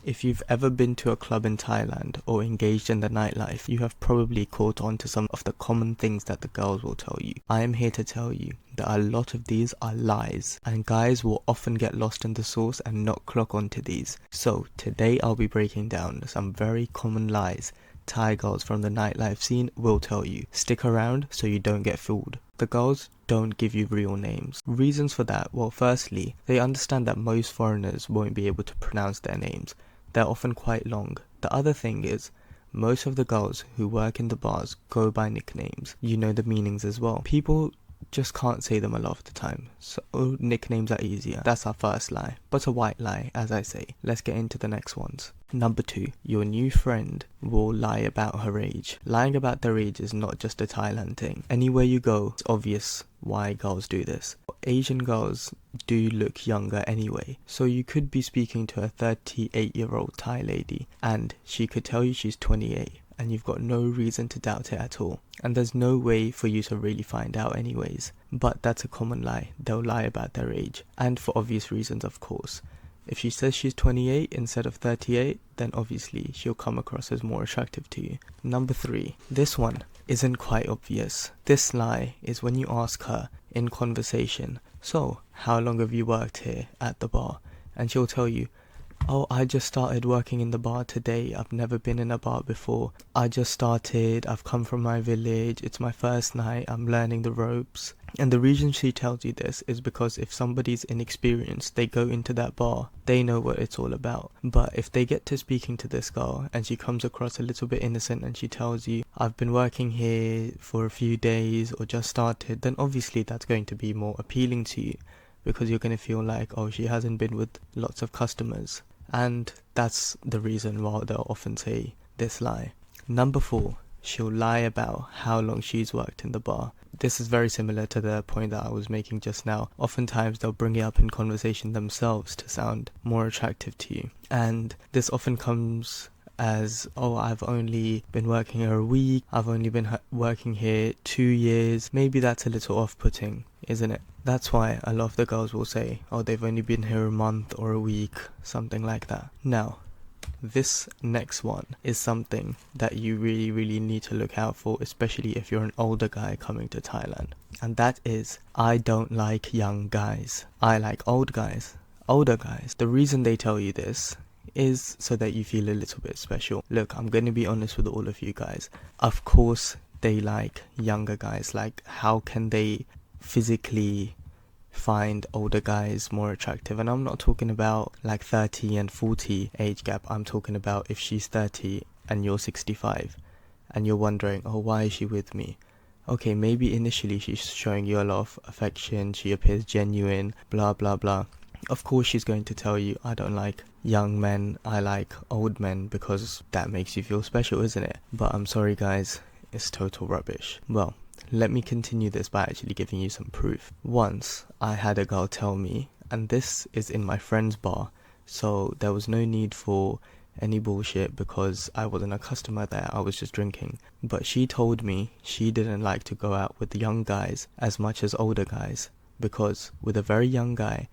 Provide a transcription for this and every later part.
If you've ever been to a club in Thailand or engaged in the nightlife, you have probably caught on to some of the common things that the girls will tell you. I am here to tell you that a lot of these are lies, and guys will often get lost in the sauce and not clock onto these. So today I'll be breaking down some very common lies Thai girls from the nightlife scene will tell you. Stick around so you don't get fooled. The girls don't give you real names. Reasons for that? Well, firstly, they understand that most foreigners won't be able to pronounce their names. They're often quite long. The other thing is, most of the girls who work in the bars go by nicknames. You know the meanings as well. People just can't say them a lot of the time, so nicknames are easier. That's our first lie, but a white lie, as I say. Let's get into the next ones. Number 2, your new friend will lie about her age. Lying about their age is not just a Thailand thing. Anywhere you go, it's obvious why girls do this. Asian girls do look younger anyway, so you could be speaking to a 38-year-old Thai lady and she could tell you she's 28. And you've got no reason to doubt it at all. And there's no way for you to really find out anyways. But that's a common lie. They'll lie about their age. And for obvious reasons, of course. If she says she's 28 instead of 38, then obviously she'll come across as more attractive to you. Number 3. This one isn't quite obvious. This lie is when you ask her in conversation, so how long have you worked here at the bar? And she'll tell you, oh, I just started working in the bar today. I've never been in a bar before. I just started. I've come from my village. It's my first night. I'm learning the ropes. And the reason she tells you this is because if somebody's inexperienced, they go into that bar, they know what it's all about. But if they get to speaking to this girl and she comes across a little bit innocent and she tells you, I've been working here for a few days or just started, then obviously that's going to be more appealing to you. Because you're going to feel like, oh, she hasn't been with lots of customers. And that's the reason why they'll often say this lie. Number 4, she'll lie about how long she's worked in the bar. This is very similar to the point that I was making just now. Oftentimes they'll bring it up in conversation themselves to sound more attractive to you. And this often comes as, oh, I've only been working here a week, I've only been working here 2 years. Maybe that's a little off-putting, isn't it? That's why a lot of the girls will say, oh, they've only been here a month or a week, something like that. Now, this next one is something that you really need to look out for, especially if you're an older guy coming to Thailand. And that is, I don't like young guys. I like old guys, older guys. The reason they tell you this is so that you feel a little bit special. Look, I'm going to be honest with all of you guys. Of course, they like younger guys. Like, how can they physically find older guys more attractive? And I'm not talking about like 30 and 40 age gap. I'm talking about if she's 30 and you're 65 and you're wondering, oh, why is she with me? Okay, maybe initially she's showing you a lot of affection, she appears genuine, blah blah blah. Of course she's going to tell you, I don't like young men, I like old men, because that makes you feel special, isn't it? But I'm sorry guys, it's total rubbish. Well, let me continue this by actually giving you some proof. Once I had a girl tell me, and this is in my friend's bar, so there was no need for any bullshit because I wasn't a customer there, I was just drinking. But she told me she didn't like to go out with young guys as much as older guys, because with a very young guy,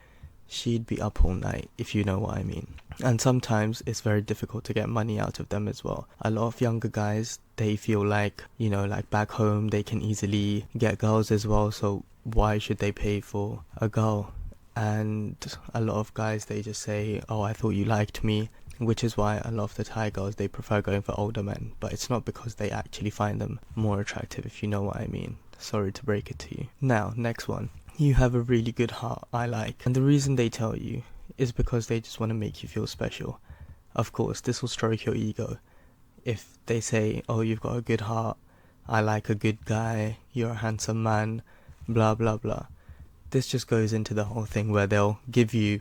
she'd be up all night, if you know what I mean. And sometimes it's very difficult to get money out of them as well. A lot of younger guys, they feel like, you know, like back home they can easily get girls as well, so why should they pay for a girl? And a lot of guys, they just say, oh, I thought you liked me, which is why a lot of the Thai girls, they prefer going for older men. But it's not because they actually find them more attractive, if you know what I mean. Sorry to break it to you. Now, next one. You have a really good heart, I like. And the reason they tell you is because they just want to make you feel special. Of course, this will stroke your ego. If they say, oh, you've got a good heart, I like a good guy, you're a handsome man, blah blah blah. This just goes into the whole thing where they'll give you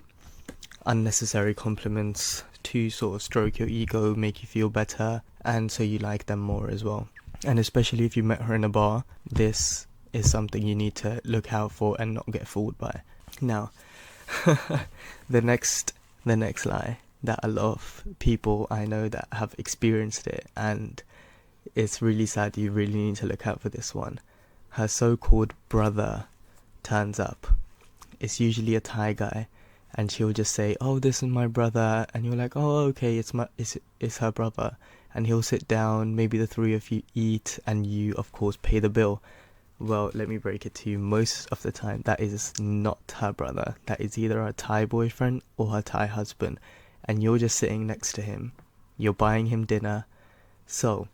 unnecessary compliments to sort of stroke your ego, make you feel better, and so you like them more as well. And especially if you met her in a bar, this is something you need to look out for and not get fooled by. Now, the next lie that a lot of people I know that have experienced it, and it's really sad, you really need to look out for this one. Her so-called brother turns up. It's usually a Thai guy, and she'll just say, "Oh, this is my brother," and you're like, "Oh, okay, it's her brother," and he'll sit down, maybe the three of you eat, and you of course pay the bill. Well, let me break it to you, most of the time that is not her brother. That is either her Thai boyfriend or her Thai husband, and you're just sitting next to him, you're buying him dinner. So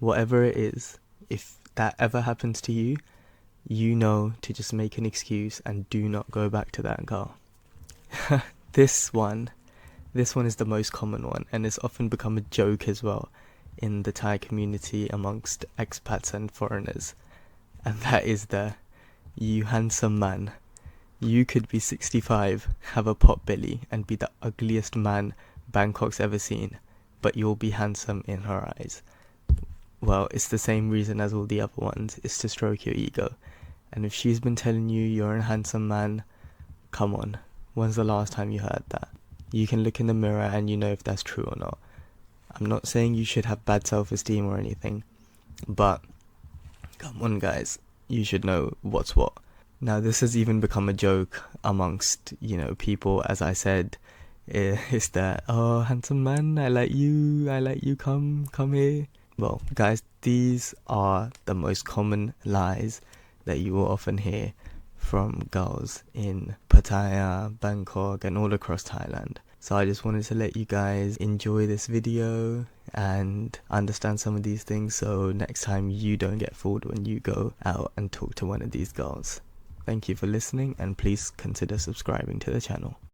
whatever it is, if that ever happens to you, you know to just make an excuse and do not go back to that girl. This one is the most common one, and it's often become a joke as well in the Thai community amongst expats and foreigners. And that is "You handsome man, you could be 65, have a pot belly, and be the ugliest man Bangkok's ever seen, but you'll be handsome in her eyes." Well, it's the same reason as all the other ones. It's to stroke your ego. And if she's been telling you you're a handsome man, come on, when's the last time you heard that? You can look in the mirror and you know if that's true or not. I'm not saying you should have bad self-esteem or anything, but come on guys, you should know what's what. Now this has even become a joke amongst, people, as I said. It's that, "Oh, handsome man, I like you, come here." Well, guys, these are the most common lies that you will often hear from girls in Pattaya, Bangkok, and all across Thailand. So I just wanted to let you guys enjoy this video and understand some of these things, so next time you don't get fooled when you go out and talk to one of these girls. Thank you for listening, and please consider subscribing to the channel.